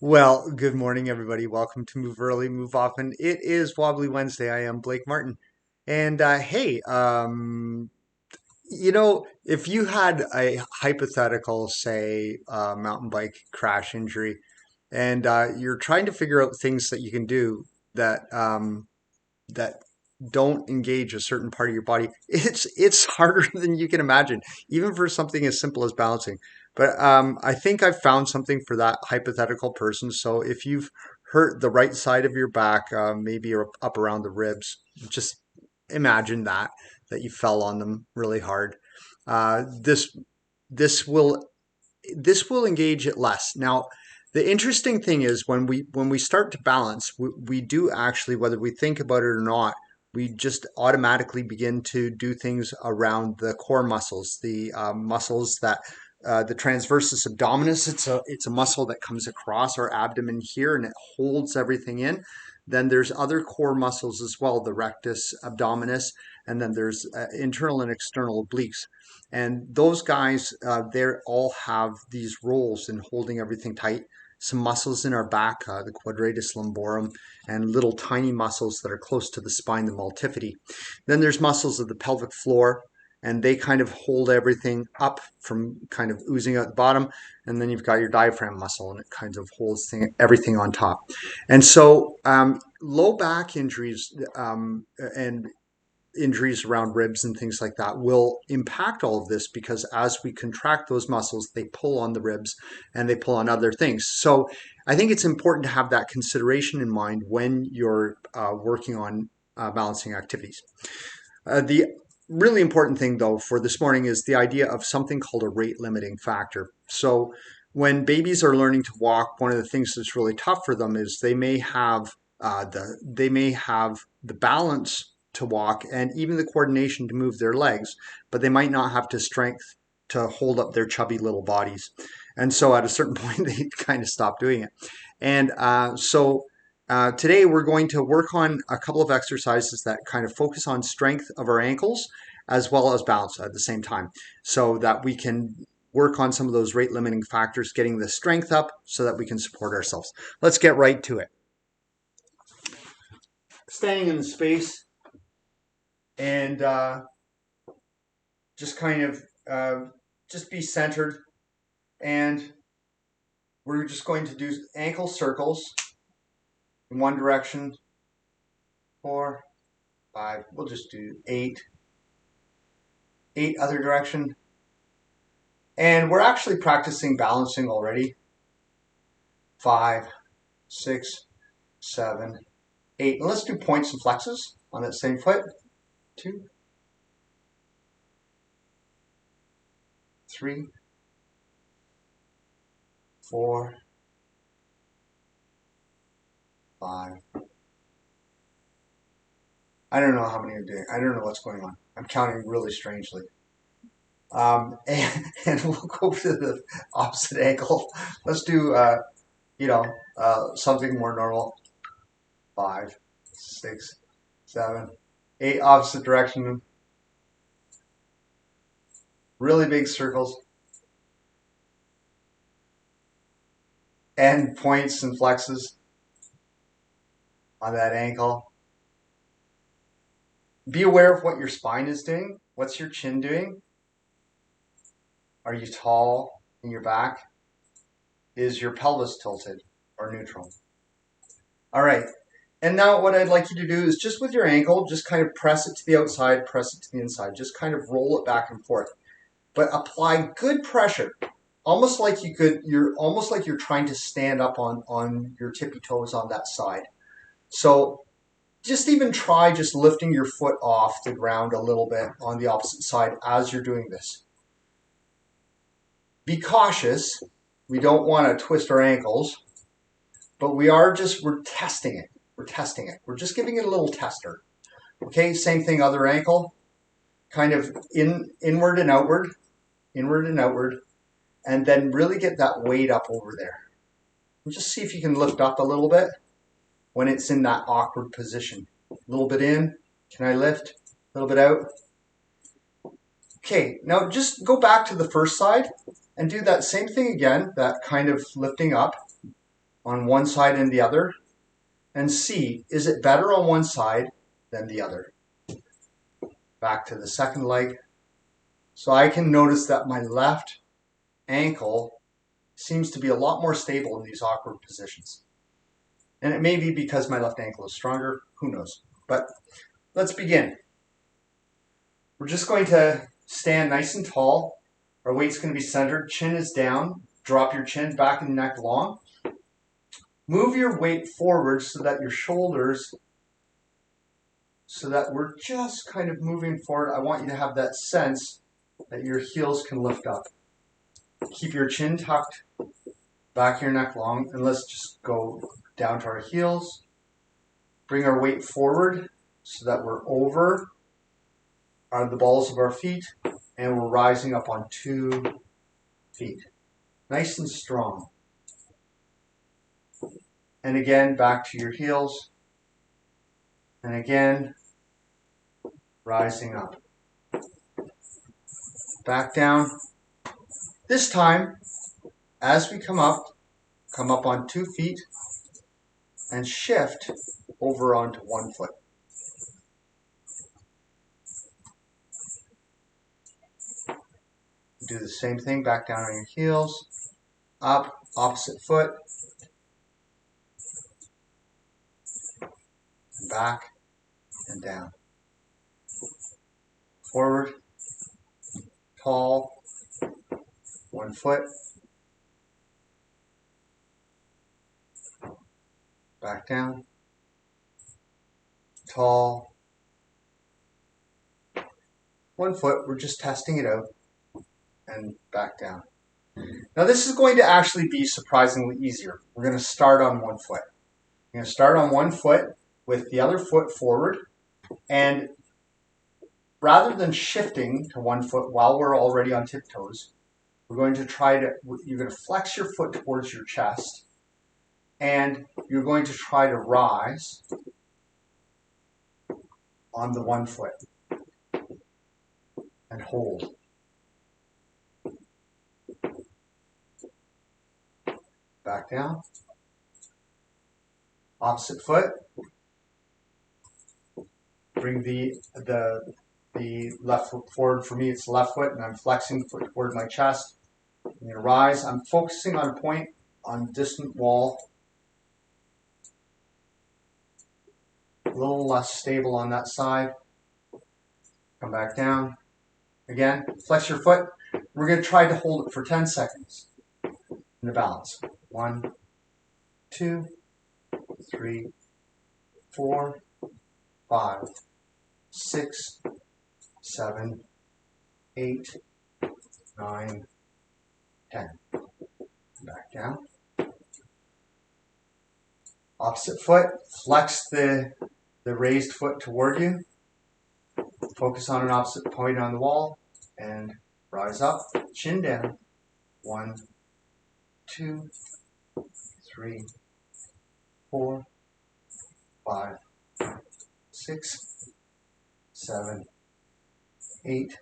Well, good morning, everybody. Welcome to Move Early, Move Often. It is Wobbly Wednesday. I am Blake Martin. And hey, if you had a hypothetical, say, mountain bike crash injury, and you're trying to figure out things that you can do that don't engage a certain part of your body, it's harder than you can imagine, even for something as simple as balancing. But I think I've found something for that hypothetical person. So if you've hurt the right side of your back, maybe you're up around the ribs, just imagine that you fell on them really hard. Uh, this this will this will engage it less. Now, the interesting thing is when we start to balance, we do actually, whether we think about it or not, we just automatically begin to do things around the core muscles, the muscles that the transversus abdominis. It's a muscle that comes across our abdomen here and it holds everything in. Then there's other core muscles as well, the rectus abdominis, and then there's internal and external obliques. And those guys, they all have these roles in holding everything tight. Some muscles in our back, the quadratus lumborum, and little tiny muscles that are close to the spine, the multifidi. Then there's muscles of the pelvic floor, and they kind of hold everything up from kind of oozing out the bottom. And then you've got your diaphragm muscle, and it kind of holds everything on top. And so low back injuries and injuries around ribs and things like that will impact all of this, because as we contract those muscles, they pull on the ribs and they pull on other things. So I think it's important to have that consideration in mind when you're working on balancing activities. The really important thing, though, for this morning is the idea of something called a rate limiting factor. So when babies are learning to walk, one of the things that's really tough for them is they may have the balance to walk and even the coordination to move their legs, but they might not have the strength to hold up their chubby little bodies. And so at a certain point, they kind of stop doing it. And today we're going to work on a couple of exercises that kind of focus on strength of our ankles as well as balance at the same time, so that we can work on some of those rate limiting factors, getting the strength up so that we can support ourselves. Let's get right to it. Staying in the space and just kind of just be centered, and we're just going to do ankle circles in one direction. 4, 5, we'll just do 8 other direction, and we're actually practicing balancing already. 5, 6, 7, 8, and let's do points and flexes on that same foot. 2, 3, 4, 5. I don't know how many I'm doing. I don't know what's going on. I'm counting really strangely. And we'll go to the opposite ankle. Let's do, something more normal. 5, 6, 7, 8, opposite direction. Really big circles. And points and flexes on that ankle. Be aware of what your spine is doing. What's your chin doing? Are you tall in your back? Is your pelvis tilted or neutral? All right. And now what I'd like you to do is just with your ankle, just kind of press it to the outside, press it to the inside. Just kind of roll it back and forth. But apply good pressure. Almost like you're trying to stand up on your tippy toes on that side. So just even try just lifting your foot off the ground a little bit on the opposite side as you're doing this. Be cautious. We don't want to twist our ankles, but we're testing it. We're testing it. We're just giving it a little tester. Okay, same thing, other ankle. Kind of inward and outward, and then really get that weight up over there. And just see if you can lift up a little bit when it's in that awkward position. A little bit in. Can I lift? A little bit out. Okay, now just go back to the first side and do that same thing again, that kind of lifting up. on one side and the other and see, is it better on one side than the other? Back to the second leg. So I can notice that my left ankle seems to be a lot more stable in these awkward positions. And it may be because my left ankle is stronger, who knows. But let's begin. We're just going to stand nice and tall. Our weight's going to be centered, chin is down. Drop your chin, back and neck long. Move your weight forward so that your shoulders, so that we're just kind of moving forward. I want you to have that sense that your heels can lift up. Keep your chin tucked, back your neck long, and let's just go down to our heels. Bring our weight forward so that we're over the balls of our feet, and we're rising up on 2 feet. Nice and strong. And again, back to your heels. And again, rising up. Back down. This time, as we come up on 2 feet and shift over onto 1 foot. Do the same thing, back down on your heels, up, opposite foot, back and down. Forward, tall, 1 foot, back down, tall, 1 foot. We're just testing it out, and back down. Now this is going to actually be surprisingly easier. We're going to start on 1 foot. We're going to start on 1 foot with the other foot forward, and rather than shifting to 1 foot while we're already on tiptoes, you're going to flex your foot towards your chest, and you're going to try to rise on the 1 foot and hold. Back down. Opposite foot. Bring the left foot forward. For me, it's left foot, and I'm flexing the foot toward my chest. I'm going to rise. I'm focusing on a point on distant wall. A little less stable on that side. Come back down. Again, flex your foot. We're going to try to hold it for 10 seconds in the balance. 1, 2, 3, 4, 5, 6, 7, 8, 9, 10. Back down. Opposite foot. Flex the raised foot toward you. Focus on an opposite point on the wall and rise up. Chin down. 1, 2, 3, 4, 5, 6, 7, 8,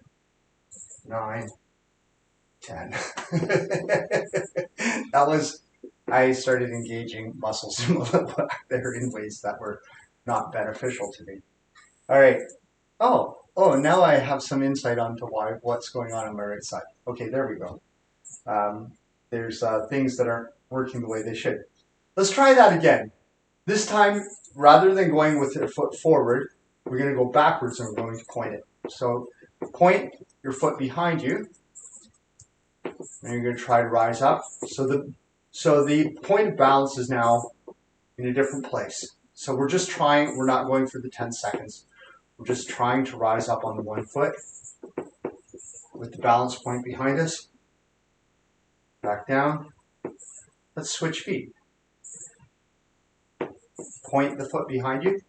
9, 10. I started engaging muscles back there in ways that were not beneficial to me. All right. Oh, now I have some insight onto what's going on my right side. Okay, there we go. There's things that aren't working the way they should. Let's try that again. This time, rather than going with your foot forward, we're going to go backwards and we're going to point it. So point your foot behind you, and you're going to try to rise up. So the point of balance is now in a different place. So we're just trying, we're not going for the 10 seconds. We're just trying to rise up on the 1 foot with the balance point behind us. Back down. Let's switch feet. Point the foot behind you.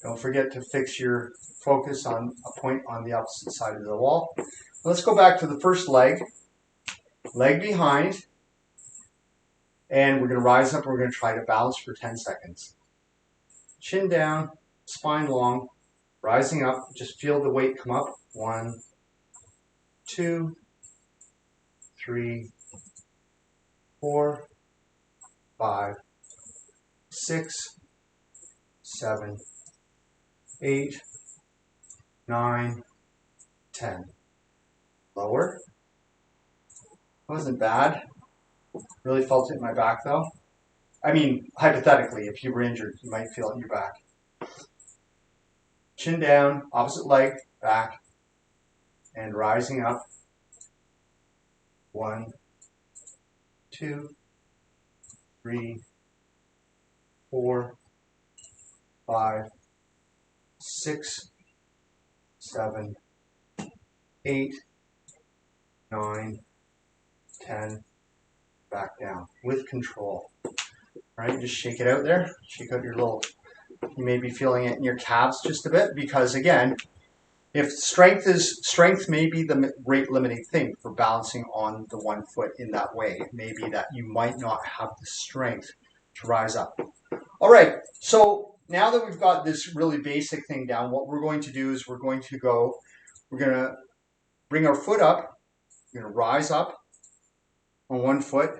Don't forget to fix your focus on a point on the opposite side of the wall. Let's go back to the first leg. Leg behind. And we're going to rise up and we're going to try to balance for 10 seconds. Chin down, spine long. Rising up, just feel the weight come up. 1, 2, 3, 4, 5, 6, 7, 8, 9, 10. Lower. Wasn't bad. Really felt it in my back though. I mean, hypothetically, if you were injured, you might feel it in your back. Chin down, opposite leg, back, and rising up. 1, 2, 3, 4, 5, 6, 7, 8, 9, 10. Back down with control. All right, just shake it out there. Shake out your little, you may be feeling it in your calves just a bit because again, if strength may be the rate limiting thing for balancing on the one foot in that way. It may be that you might not have the strength to rise up. All right, so now that we've got this really basic thing down, what we're going to do is we're going to bring our foot up, we're going to rise up on one foot,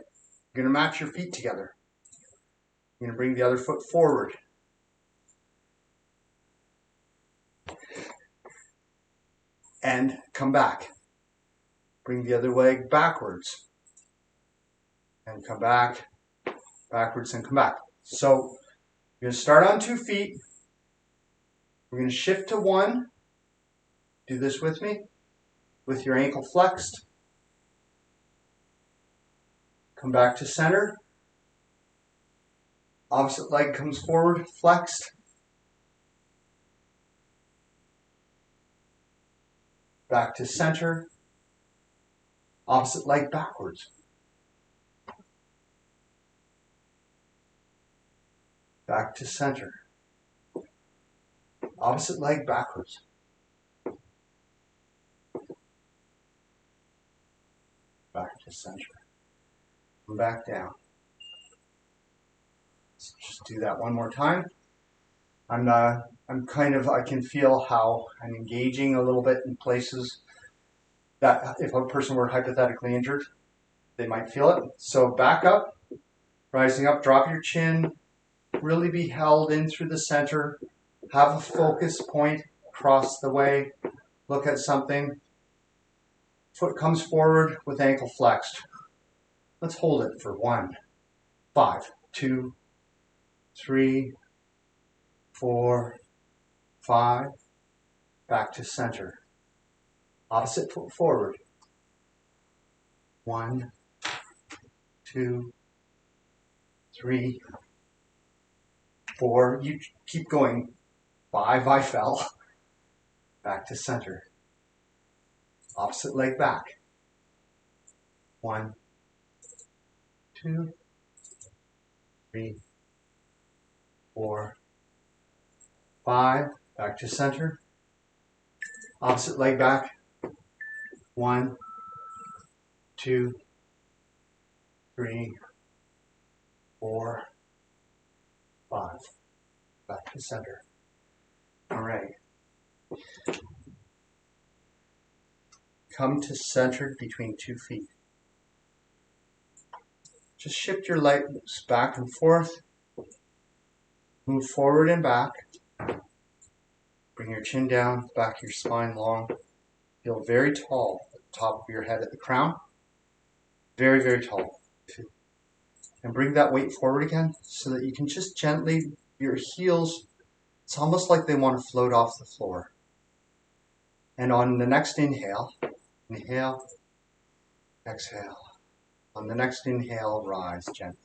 you're going to match your feet together. You're going to bring the other foot forward. And come back. Bring the other leg backwards. And come back, backwards and come back. So you're going to start on 2 feet. We're going to shift to 1. Do this with me. With your ankle flexed. Come back to center. Opposite leg comes forward, flexed. Back to center. Opposite leg backwards. Back to center. Opposite leg backwards. Back to center. Come back down. So just do that one more time. I can feel how I'm engaging a little bit in places that if a person were hypothetically injured, they might feel it. So back up, rising up, drop your chin, really be held in through the center, have a focus point across the way, look at something. Foot comes forward with ankle flexed. Let's hold it for 1, 5, 2, 3, 4, 5, back to center. Opposite foot forward. 1, 2, 3, 4. You keep going. 5, I fell. Back to center. Opposite leg back. 1, 2, 3, 4, 5. Back to center. Opposite leg back. 1, 2, 3, 4, 5. Back to center. All right. Come to center between 2 feet. Just shift your legs back and forth. Move forward and back. Bring your chin down, back of your spine long. Feel very tall at the top of your head at the crown. Very, very tall. And bring that weight forward again so that you can just gently, your heels, it's almost like they want to float off the floor. And on the next inhale, inhale, exhale. On the next inhale, rise gently.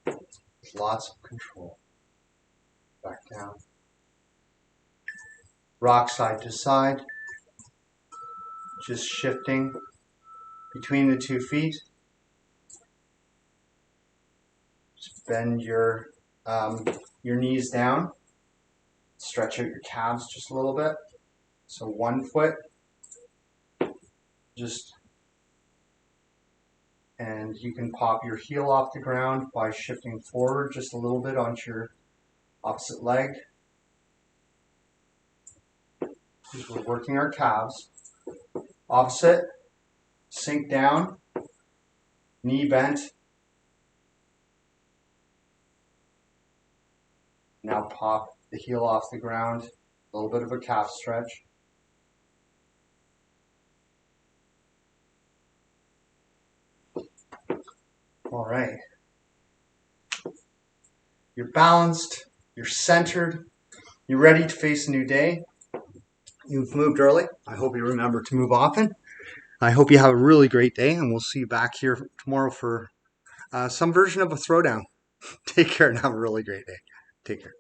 With lots of control. Back down. Rock side to side. Just shifting between the 2 feet. Just bend your knees down. Stretch out your calves just a little bit. So 1 foot. And you can pop your heel off the ground by shifting forward just a little bit onto your opposite leg. is we're working our calves. Opposite, sink down, knee bent. Now pop the heel off the ground, a little bit of a calf stretch. All right. You're balanced, you're centered, you're ready to face a new day. You've moved early. I hope you remember to move often. I hope you have a really great day, and we'll see you back here tomorrow for some version of a throwdown. Take care and have a really great day. Take care.